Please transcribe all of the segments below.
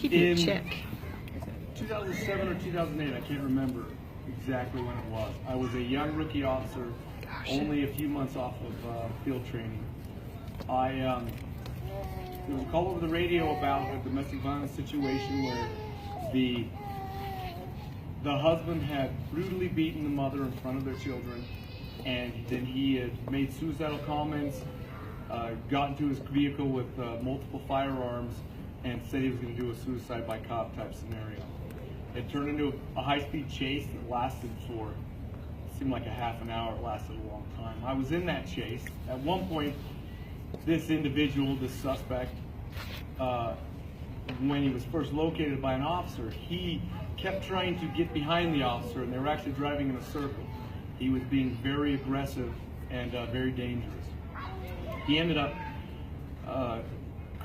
Keeping In it check. 2007 or 2008, I can't remember exactly when it was. I was a young rookie officer, only a few months off of field training. There was a call over the radio about a domestic violence situation where the husband had brutally beaten the mother in front of their children, and then he had made suicidal comments, got into his vehicle with multiple firearms, and said he was going to do a suicide by cop type scenario. It turned into a high-speed chase that lasted for, it seemed like a half an hour. It lasted a long time. I was in that chase. At one point, this individual, this suspect, when he was first located by an officer, he kept trying to get behind the officer, and they were actually driving in a circle. He was being very aggressive and very dangerous. He ended up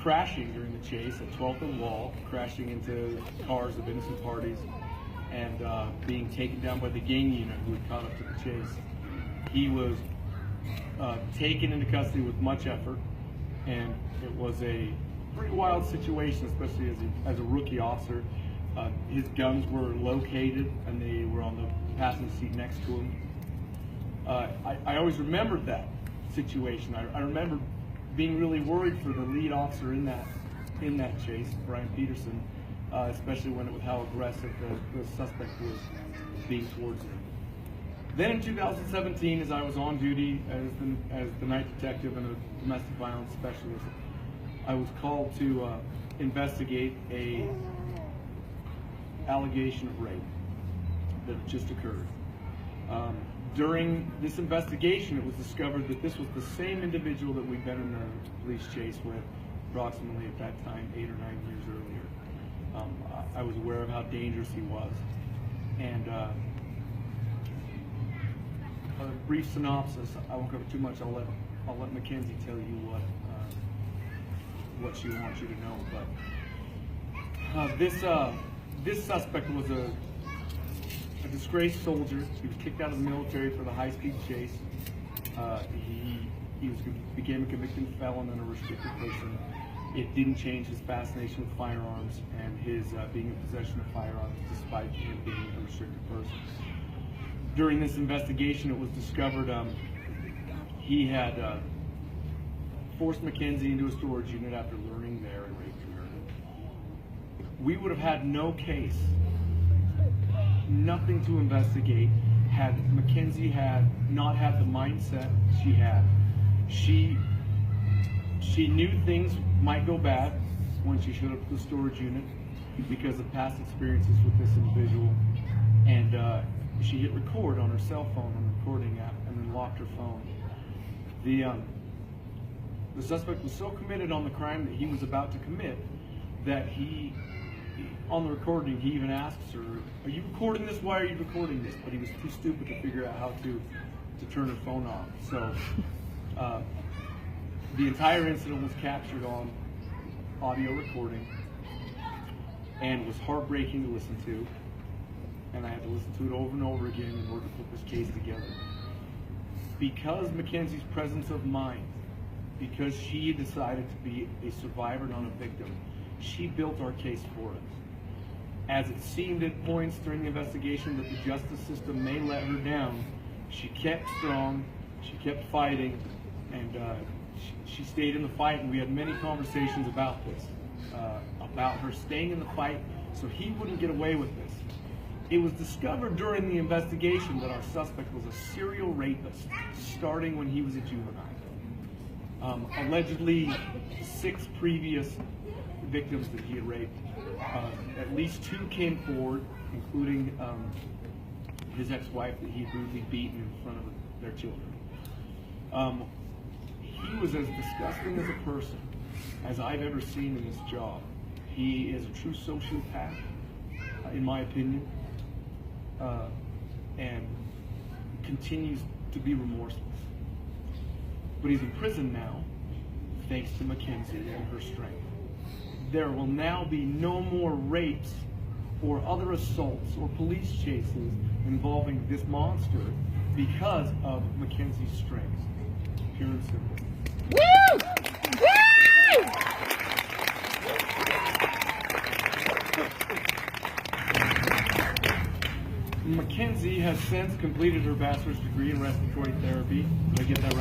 crashing during the chase at 12th and Wall, crashing into cars of innocent parties, and being taken down by the gang unit who had caught up to the chase. He was taken into custody with much effort, and it was a pretty wild situation, especially as a rookie officer. His guns were located, and they were on the passenger seat next to him. I always remembered that situation. I remember being really worried for the lead officer in that chase, Brian Peterson, especially with how aggressive the suspect was being towards him. Then in 2017, as I was on duty as the night detective and a domestic violence specialist, I was called to investigate a allegation of rape that had just occurred. During this investigation, it was discovered that this was the same individual that we'd been in the police chase with approximately at that time 8 or 9 years earlier. I was aware of how dangerous he was, and a brief synopsis. I won't cover too much. I'll let McKenzie tell you what she wants you to know. But this suspect was a disgraced soldier. He was kicked out of the military for the high-speed chase. He became a convicted felon and a restricted person. It didn't change his fascination with firearms and his being in possession of firearms, despite him being a restricted person. During this investigation, it was discovered he had forced McKenzie into a storage unit after learning there and raped her. We would have had no case, nothing to investigate, had McKenzie not had the mindset she had. She knew things might go bad when she showed up at the storage unit because of past experiences with this individual, and she hit record on her cell phone on the recording app and then locked her phone. The suspect was so committed on the crime that he was about to commit that on the recording, he even asks her, "Are you recording this? Why are you recording this?" But he was too stupid to figure out how to turn her phone off. So the entire incident was captured on audio recording and was heartbreaking to listen to. And I had to listen to it over and over again in order to put this case together. Because McKenzie's presence of mind, because she decided to be a survivor, not a victim, she built our case for us. As it seemed at points during the investigation that the justice system may let her down, she kept strong, she kept fighting, and she stayed in the fight, and we had many conversations about this, about her staying in the fight so he wouldn't get away with this. It was discovered during the investigation that our suspect was a serial rapist, starting when he was a juvenile. Allegedly 6 previous victims that he had raped. At least 2 came forward, including his ex-wife that he had brutally beaten in front of their children. He was as disgusting as a person as I've ever seen in this job. He is a true sociopath, in my opinion, and continues to be remorseless. But he's in prison now, thanks to McKenzie and her strength. There will now be no more rapes or other assaults or police chases involving this monster because of McKenzie's strength. Pure and simple. Woo! Woo! McKenzie has since completed her bachelor's degree in respiratory therapy. Did I get that